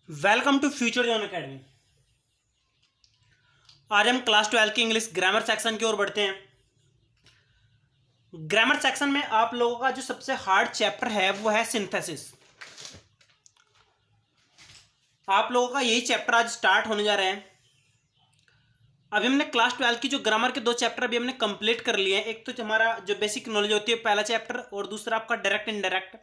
Welcome to future John academy. आज हम class 12 की इंग्लिश ग्रामर सेक्शन की ओर बढ़ते हैं। ग्रामर सेक्शन में आप लोगों का जो सबसे हार्ड चैप्टर है वो है सिंथेसिस। आप लोगों का यही चैप्टर आज स्टार्ट होने जा रहे हैं। अभी हमने क्लास 12 की जो ग्रामर के दो चैप्टर अभी हमने कंप्लीट कर लिए हैं। एक तो हमारा जो बेसिक नॉलेज होती है पहला चैप्टर, और दूसरा आपका डायरेक्ट इनडायरेक्ट।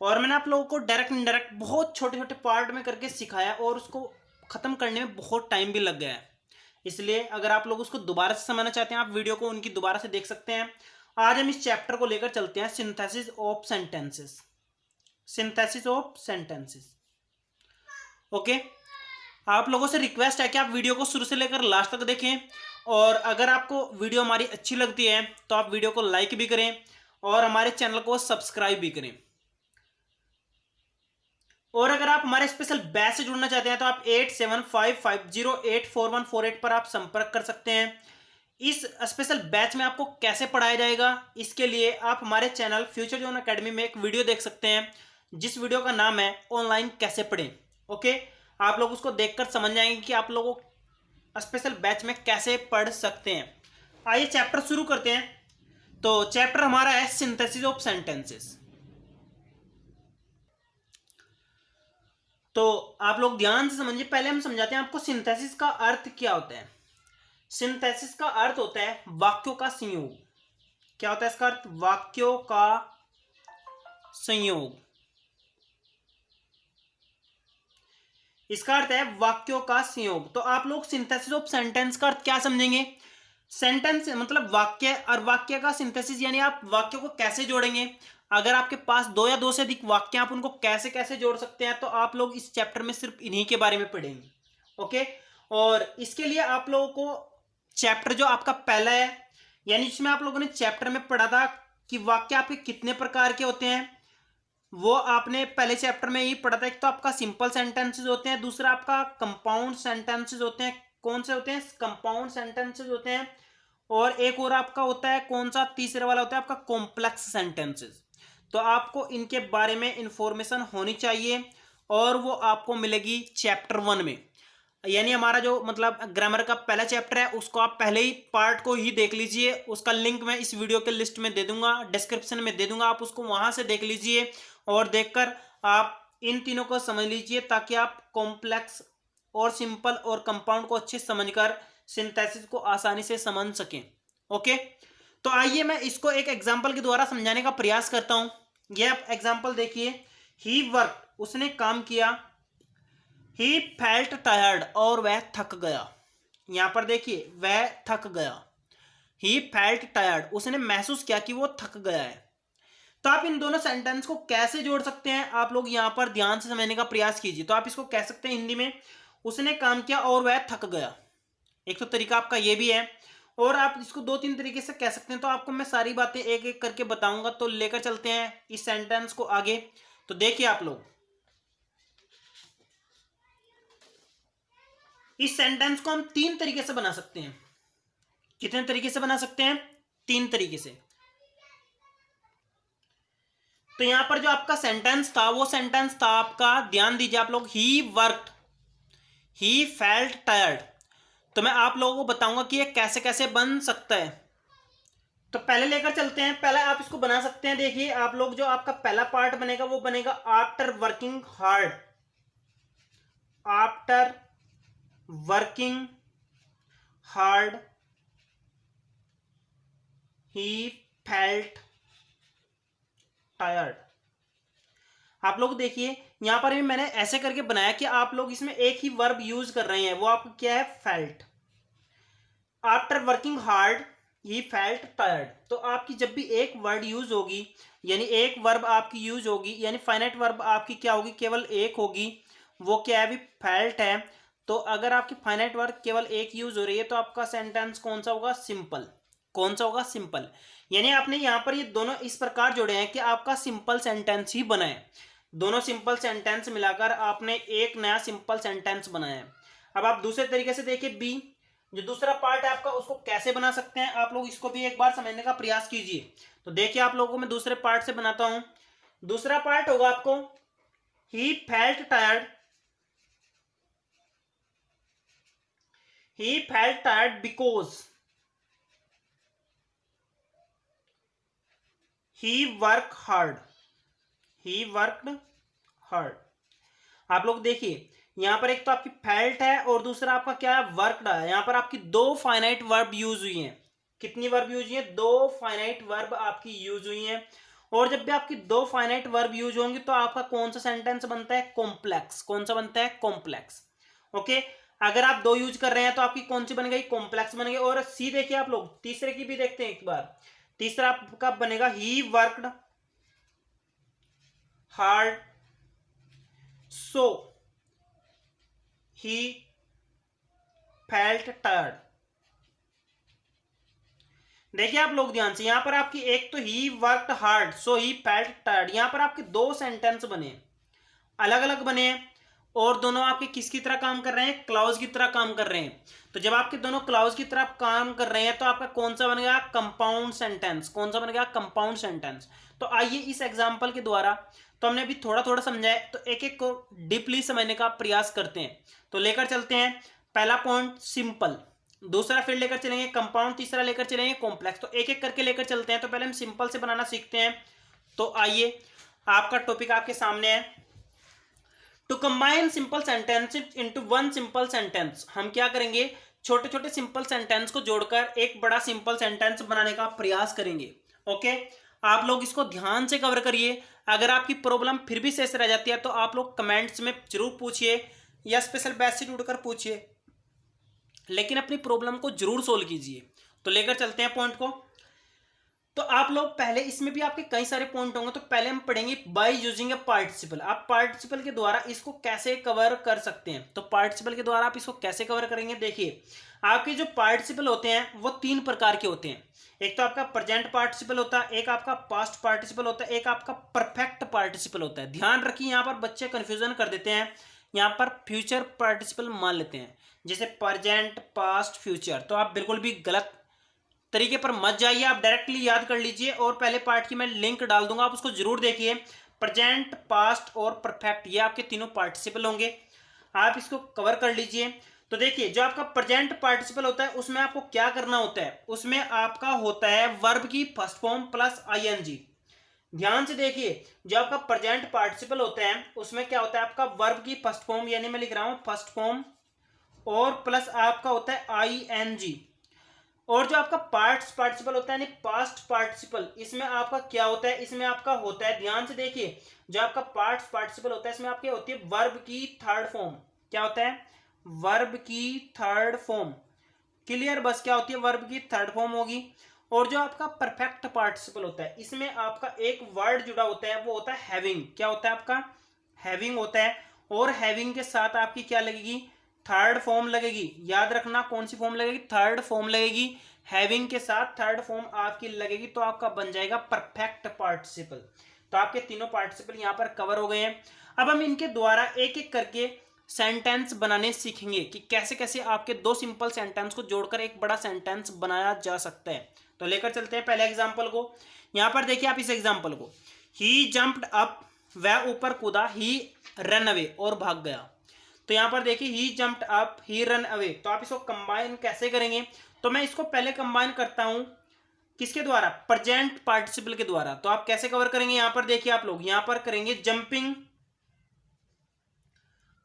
और मैंने आप लोगों को डायरेक्ट इनडायरेक्ट बहुत छोटे छोटे पार्ट में करके सिखाया और उसको ख़त्म करने में बहुत टाइम भी लग गया है। इसलिए अगर आप लोग उसको दोबारा से समझना चाहते हैं आप वीडियो को उनकी दोबारा से देख सकते हैं। आज हम इस चैप्टर को लेकर चलते हैं, synthesis of sentences. Synthesis of sentences. Okay, आप लोगों से रिक्वेस्ट है कि आप वीडियो को शुरू से लेकर लास्ट तक देखें, और अगर आपको वीडियो हमारी अच्छी लगती है तो आप वीडियो को लाइक भी करें और हमारे चैनल को सब्सक्राइब भी करें। और अगर आप हमारे स्पेशल बैच से जुड़ना चाहते हैं तो आप 8755084148 पर आप संपर्क कर सकते हैं। इस स्पेशल बैच में आपको कैसे पढ़ाया जाएगा, इसके लिए आप हमारे चैनल फ्यूचर जोन एकेडमी में एक वीडियो देख सकते हैं, जिस वीडियो का नाम है ऑनलाइन कैसे पढ़ें। ओके, आप लोग उसको देखकर समझ जाएंगे कि आप लोगों स्पेशल बैच में कैसे पढ़ सकते हैं। आइए चैप्टर शुरू करते हैं। तो चैप्टर हमारा है सिंथेसिस ऑफ सेंटेंसेस। तो आप लोग ध्यान से समझिए, पहले हम समझाते हैं आपको सिंथेसिस का अर्थ क्या होता है। सिंथेसिस का अर्थ होता है वाक्यों का संयोग। क्या होता है इसका अर्थ? वाक्यों का संयोग। इसका अर्थ है वाक्यों का संयोग। तो आप लोग सिंथेसिस ऑफ सेंटेंस का अर्थ क्या समझेंगे? सेंटेंस मतलब वाक्य, और वाक्य का सिंथेसिस यानी आप वाक्यों को कैसे जोड़ेंगे। अगर आपके पास दो या दो से अधिक वाक्य, आप उनको कैसे कैसे जोड़ सकते हैं, तो आप लोग इस चैप्टर में सिर्फ इन्हीं के बारे में पढ़ेंगे। ओके, और इसके लिए आप लोगों को चैप्टर जो आपका पहला है, यानी जिसमें आप लोगों ने चैप्टर में पढ़ा था कि वाक्य आपके कितने प्रकार के होते हैं, वो आपने पहले चैप्टर में ही पढ़ा था। एक तो आपका सिंपल सेंटेंसेस होते हैं, दूसरा आपका कंपाउंड सेंटेंसेस होते हैं। कौन से होते हैं? कंपाउंड सेंटेंसेस होते हैं। और एक और आपका होता है कौन सा? तीसरे वाला होता है आपका कॉम्प्लेक्स सेंटेंसेस। तो आपको इनके बारे में इंफॉर्मेशन होनी चाहिए, और वो आपको मिलेगी चैप्टर 1 में। यानी हमारा जो मतलब ग्रामर का पहला चैप्टर है उसको आप पहले ही पार्ट को ही देख लीजिए। उसका लिंक मैं इस वीडियो के लिस्ट में दे दूंगा, डिस्क्रिप्शन में दे दूंगा, आप उसको वहां से देख लीजिए और देखकर आप इन तीनों को समझ लीजिए, ताकि आप कॉम्प्लेक्स और सिंपल और कंपाउंड को अच्छे समझकर सिंथेसिस को आसानी से समझ सकें। ओके, तो आइए मैं इसको एक एग्जाम्पल के द्वारा समझाने का प्रयास करता हूं। यह एग्जाम्पल देखिए, ही वर्क, उसने काम किया। ही फेल्ट टायर्ड, और वह थक गया। यहां पर देखिए, वह थक गया। ही फेल्ट टायर्ड, उसने महसूस किया कि वो थक गया है। तो आप इन दोनों सेंटेंस को कैसे जोड़ सकते हैं, आप लोग यहां पर ध्यान से समझने का प्रयास कीजिए। तो आप इसको कह सकते हैं हिंदी में, उसने काम किया और वह थक गया। एक तो तरीका आपका ये भी है, और आप इसको दो तीन तरीके से कह सकते हैं। तो आपको मैं सारी बातें एक एक करके बताऊंगा, तो लेकर चलते हैं इस सेंटेंस को आगे। तो देखिए आप लोग, इस सेंटेंस को हम तीन तरीके से बना सकते हैं। कितने तरीके से बना सकते हैं? तीन तरीके से। तो यहां पर जो आपका सेंटेंस था वो सेंटेंस था आपका, ध्यान दीजिए आप लोग, he worked, he felt tired. तो मैं आप लोगों को बताऊंगा कि ये कैसे कैसे बन सकता है। तो पहले लेकर चलते हैं। पहले आप इसको बना सकते हैं। देखिए आप लोग, जो आपका पहला पार्ट बनेगा वो बनेगा after working hard. After working hard he felt tired. आप लोग देखिए यहां पर भी मैंने ऐसे करके बनाया कि आप लोग इसमें एक ही वर्ब यूज कर रहे हैं, वो आपको क्या है? Felt. After working hard he felt tired. तो आपकी जब भी एक वर्ड यूज होगी, यानी एक वर्ब आपकी यूज होगी, यानी फाइनाइट वर्ब आपकी क्या होगी? केवल एक होगी। वो क्या है? अभी फेल्ट है। तो अगर आपकी फाइनाइट वर्ब केवल एक यूज हो रही है तो आपका सेंटेंस कौन सा होगा? सिंपल। कौन सा होगा? सिंपल। यानी आपने यहां पर ये दोनों इस प्रकार जोड़े हैं कि आपका सिंपल सेंटेंस ही बना है। दोनों सिंपल सेंटेंस मिलाकर आपने एक नया सिंपल सेंटेंस बनाया है। अब आप दूसरे तरीके से देखिए, बी, जो दूसरा पार्ट है आपका, उसको कैसे बना सकते हैं आप लोग, इसको भी एक बार समझने का प्रयास कीजिए। तो देखिए आप लोगों को मैं दूसरे पार्ट से बनाता हूं। दूसरा पार्ट होगा आपको, he felt tired he felt tired because he work hard, he worked hard. आप लोग देखिए यहां पर एक तो आपकी फेल्ट है और दूसरा आपका क्या है, वर्कड है। यहां पर आपकी दो फाइनाइट वर्ब यूज हुई हैं। कितनी वर्ब यूज हुई है, दो फाइनाइट वर्ब आपकी यूज हुई हैं। और जब भी आपकी दो फाइनाइट वर्ब यूज होंगी तो आपका कौन सा सेंटेंस बनता है, कॉम्प्लेक्स। कौन सा बनता है, कॉम्प्लेक्स। ओके, अगर आप दो यूज कर रहे हैं तो आपकी कौन सी बन गई, कॉम्प्लेक्स बन गई। और सी देखिए आप लोग, तीसरे की भी देखते हैं एक बार। तीसरा आपका बनेगा he worked hard so he felt tired. देखिए आप लोग ध्यान से, यहां पर आपकी एक तो he worked hard so he felt tired, यहां पर आपके दो सेंटेंस बने, अलग अलग बने हैं और दोनों आपके किसकी तरह काम कर रहे हैं, क्लाउज की तरह काम कर रहे हैं। तो जब आपके दोनों क्लाउज की तरह काम कर रहे हैं तो आपका कौन सा बन गया, कंपाउंड सेंटेंस। कौन सा बन गया, कंपाउंड सेंटेंस। तो आइए इस एग्जांपल के द्वारा, तो हमने अभी थोड़ा थोड़ा समझा है, तो एक एक को डीपली समझने का प्रयास करते हैं। तो लेकर चलते हैं, पहला पॉइंट सिंपल, दूसरा फिर लेकर चलेंगे कंपाउंड, तीसरा लेकर चलेंगे कॉम्प्लेक्स। तो एक एक करके लेकर चलते हैं। तो पहले हम सिंपल से बनाना सीखते हैं। तो आइए, आपका टॉपिक आपके सामने है, to combine simple sentence into one simple sentence. हम क्या करेंगे, छोटे छोटे सिंपल सेंटेंस को जोड़कर एक बड़ा सिंपल सेंटेंस बनाने का प्रयास करेंगे। ओके, आप लोग इसको ध्यान से कवर करिए। अगर आपकी प्रॉब्लम फिर भी शेष रह जाती है तो आप लोग कमेंट्स में जरूर पूछिए या स्पेशल बैच से जुड़कर पूछिए, लेकिन अपनी प्रॉब्लम को जरूर सोल्व कीजिए। तो लेकर चलते हैं पॉइंट को। तो आप लोग पहले, इसमें भी आपके कई सारे पॉइंट होंगे, तो पहले हम पढ़ेंगे बाय यूजिंग ए पार्टिसिपल। आप पार्टिसिपल के द्वारा इसको कैसे कवर कर सकते हैं। तो पार्टिसिपल के द्वारा आप इसको कैसे कवर करेंगे, देखिए आपके जो पार्टिसिपल होते हैं वो तीन प्रकार के होते हैं। एक तो आपका प्रेजेंट पार्टिसिपल होता है, एक आपका पास्ट पार्टिसिपल होता है, एक आपका परफेक्ट पार्टिसिपल होता है। ध्यान रखिए, यहाँ पर बच्चे कंफ्यूजन कर देते हैं, यहाँ पर फ्यूचर पार्टिसिपल मान लेते हैं, जैसे प्रेजेंट पास्ट फ्यूचर। तो आप बिल्कुल भी गलत तरीके पर मत जाइए, आप डायरेक्टली याद कर लीजिए और पहले पार्ट की मैं लिंक डाल दूंगा, आप उसको जरूर देखिए। प्रेजेंट, पास्ट और परफेक्ट, ये आपके तीनों पार्टिसिपल होंगे, आप इसको कवर कर लीजिए। तो देखिए, जो आपका प्रेजेंट पार्टिसिपल होता है उसमें आपको क्या करना होता है, उसमें आपका होता है वर्ब की फर्स्ट फॉर्म प्लस आईएनजी। ध्यान से देखिए, जो आपका प्रेजेंट पार्टिसिपल होता है उसमें क्या होता है, आपका वर्ब की फर्स्ट फॉर्म, यानी मैं लिख रहा हूं फर्स्ट फॉर्म, और प्लस आपका होता है आईएनजी। और जो आपका पास्ट पार्टिसिपल होता है यानी पास्ट पार्टिसिपल, इसमें आपका क्या होता है, इसमें आपका होता है, ध्यान से देखिए, जो आपका पास्ट पार्टिसिपल होता है इसमें आपकी होती है वर्ब की थर्ड फॉर्म। क्या होता है, वर्ब की थर्ड फॉर्म। क्लियर, बस क्या होती है, वर्ब की थर्ड फॉर्म होगी। और जो आपका परफेक्ट पार्टिसिपल होता है इसमें आपका एक वर्ड जुड़ा होता है, वो होता है हैविंग। क्या होता है आपका, हैविंग होता है। और हैविंग के साथ आपकी क्या लगेगी, थर्ड फॉर्म लगेगी। याद रखना कौन सी फॉर्म लगेगी, थर्ड फॉर्म लगेगी। हैविंग के साथ थर्ड फॉर्म आपकी लगेगी तो आपका बन जाएगा परफेक्ट पार्टिसिपल। तो आपके तीनों पार्टिसिपल यहां पर कवर हो गए हैं। अब हम इनके द्वारा एक एक करके सेंटेंस बनाने सीखेंगे कि कैसे कैसे आपके दो सिंपल सेंटेंस को जोड़कर एक बड़ा सेंटेंस बनाया जा सकता है। तो लेकर चलते हैं पहले एग्जांपल को। यहां पर देखिए आप इस एग्जांपल को, ही जंप्ड अप, वह ऊपर कूदा, ही रन अवे, और भाग गया। तो यहां पर देखिए ही जंप्ड अप, ही रन अवे। तो आप इसको कंबाइन कैसे करेंगे, तो मैं इसको पहले कंबाइन करता हूं किसके द्वारा, प्रेजेंट पार्टिसिपल के द्वारा। तो आप कैसे कवर करेंगे, यहां पर देखिए आप लोग, यहां पर करेंगे जंपिंग,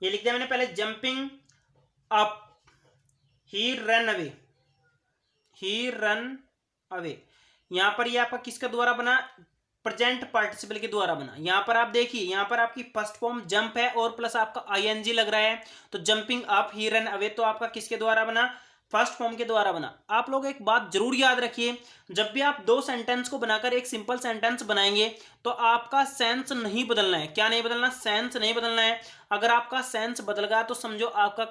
ये लिख दिया मैंने पहले, जंपिंग अप, ही रन अवे, ही रन अवे। यहां पर ये आपका किसके द्वारा बना, प्रेजेंट पार्टिसिपल के द्वारा बना। यहां पर आप देखिए, यहां पर आपकी फर्स्ट फॉर्म जंप है और प्लस आपका आईएनजी लग रहा है, तो जंपिंग अप, ही रन अवे, तो आपका किसके द्वारा बना, फर्स्ट फॉर्म के द्वारा बना। आप लोग एक बात जरूर याद रखिए, जब भी आप दो सेंटेंस को बनाकर एक सिंपल सेंटेंस बनाएंगे तो आपका सेंस नहीं बदलना है। क्या नहीं बदलना, सेंस नहीं बदलना है। अगर आपका सेंस बदल गया तो समझो आपका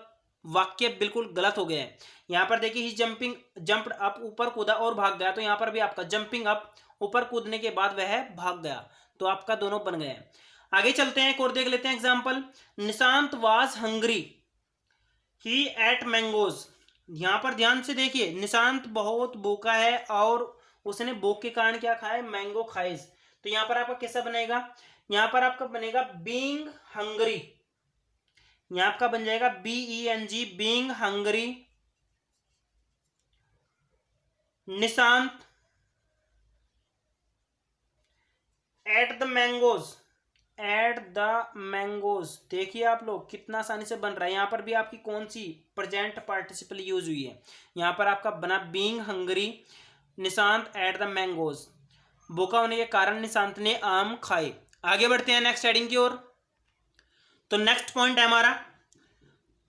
वाक्य बिल्कुल गलत हो गया है। यहां पर देखिए, ही जंपिंग, जंप्ड अप, ऊपर कूदा और भाग गया, तो यहां पर भी आपका जंपिंग अप, ऊपर कूदने के बाद वह भाग गया, तो आपका दोनों बन गए। आगे चलते हैं, एक और देख लेते हैं example. Nishant was hungry, he ate mangoes. यहां पर ध्यान से देखिए, निशांत बहुत भूखा है और उसने भूख के कारण क्या खाया, मैंगो खाए। तो यहां पर आपका कैसा बनेगा, यहां पर आपका बनेगा बीइंग हंग्री, यहां आपका बन जाएगा B E N G, being hungry, Nishant ate the mangoes, ate the mangoes. देखिए आप लोग कितना आसानी से बन रहा है। यहाँ पर भी आपकी कौन सी प्रेजेंट पार्टिसिपल यूज हुई है, यहाँ पर आपका बना being Hungary, Nishant ate the mangoes, भूखा होने के कारण निशांत ने आम खाए। आगे बढ़ते हैं नेक्स्ट हेडिंग की ओर। तो नेक्स्ट पॉइंट है हमारा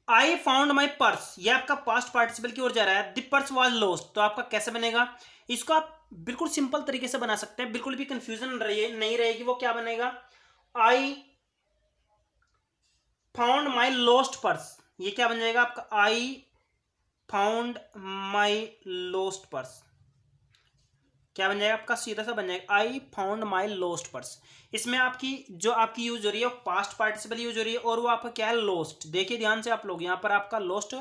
आई फाउंड माई पर्स, ये आपका पास्ट पार्टिसिपल की ओर जा रहा है। द पर्स वॉज लॉस्ट, तो आपका कैसे बनेगा, इसको आप बिल्कुल सिंपल तरीके से बना सकते हैं, बिल्कुल भी कंफ्यूजन नहीं रहेगी। वो क्या बनेगा, I found my lost purse, ये क्या बन जाएगा आपका, I found my lost purse, क्या बन जाएगा आपका, सीधा सा बन जाएगा I found my lost purse. इसमें आपकी जो आपकी यूज हो रही है वो पास्ट पार्टिसिपल यूज हो रही है, और वो आपका क्या है, लॉस्ट। देखिए ध्यान से आप लोग, यहाँ पर आपका लॉस्ट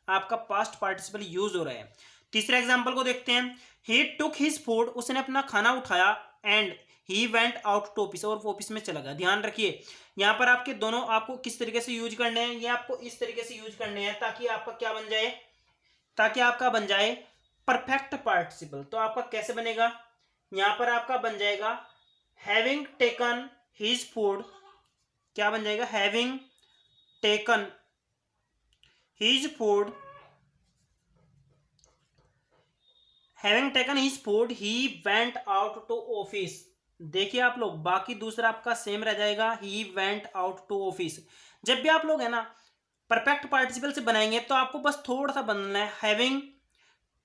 आपका पास्ट पार्टिसिपल यूज हो रहा है। तीसरे एग्जाम्पल को देखते हैं। ही टुक हिज फूड, उसने अपना खाना उठाया, and he went out to office, और वो ऑफिस में चला गया। ध्यान रखिए यहाँ पर आपके दोनों आपको किस तरीके से यूज करने हैं, ये आपको इस तरीके से यूज करने हैं ताकि आपका क्या बन जाए, ताकि आपका बन जाए परफेक्ट पार्टिसिपल। तो आपका कैसे बनेगा, यहां पर आपका बन जाएगा हैविंग टेकन हिज फूड, क्या बन जाएगा, having taken his food, having taken his food he went out to office. देखिए आप लोग बाकी दूसरा आपका सेम रह जाएगा, he went out to office. जब भी आप लोग है ना परफेक्ट पार्टिसिपल से बनाएंगे तो आपको बस थोड़ा सा बदलना है, हैविंग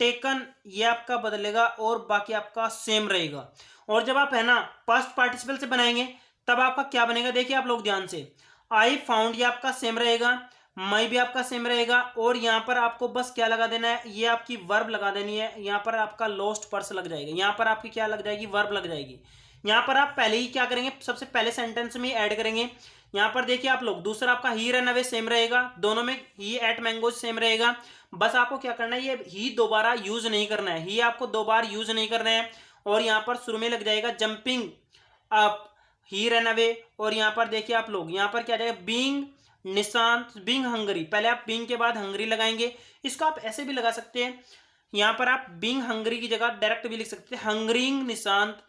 टेकन ये आपका बदलेगा और बाकी आपका सेम रहेगा। और जब आप है ना पास्ट पार्टिसिपल से बनाएंगे तब आपका क्या बनेगा, देखिए आप लोग ध्यान से, आई फाउंड ये आपका सेम रहेगा, माई भी आपका सेम रहेगा, और यहाँ पर आपको बस क्या लगा देना है, ये आपकी वर्ब लगा देनी है। यहाँ पर आपका लॉस्ट पर्स लग जाएगा, यहाँ पर आपकी क्या लग जाएगी, वर्ब लग जाएगी। यहाँ पर आप पहले ही क्या करेंगे, सबसे पहले सेंटेंस में ऐड करेंगे। यहाँ पर देखिए आप लोग दूसरा आपका ही रन अवे सेम रहेगा, दोनों में ही एट मैंगोज सेम रहेगा। बस आपको क्या करना है, ये ही दोबारा यूज नहीं करना है, ही आपको दो बार यूज नहीं करना है। और यहाँ पर शुरू में लग जाएगा जंपिंग अप, ही रन अवे, और यहाँ पर देखिए आप लोग यहाँ पर क्या जाएगा, बीइंग निशांत, बीइंग हंगरी, पहले आप बीइंग के बाद हंगरी लगाएंगे। इसको आप ऐसे भी लगा सकते हैं, यहाँ पर आप बीइंग हंगरी की जगह डायरेक्ट भी लिख सकते हैं, हंगरिंग निशांत,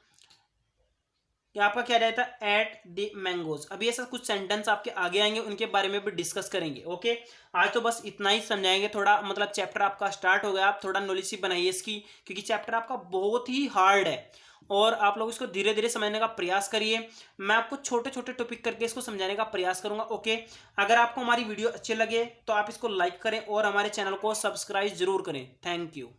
आपका क्या रहता है, एट द मैंगोज। अभी ऐसा कुछ सेंटेंस आपके आगे आएंगे, उनके बारे में भी डिस्कस करेंगे। ओके, आज तो बस इतना ही समझाएंगे, थोड़ा मतलब चैप्टर आपका स्टार्ट हो गया, आप थोड़ा नॉलेज सी बनाइए इसकी, क्योंकि चैप्टर आपका बहुत ही हार्ड है और आप लोग इसको धीरे धीरे समझने का प्रयास करिए। मैं आपको छोटे छोटे टॉपिक करके इसको समझाने का प्रयास करूंगा। ओके, अगर आपको हमारी वीडियो अच्छी लगे तो आप इसको लाइक करें और हमारे चैनल को सब्सक्राइब जरूर करें। Thank you.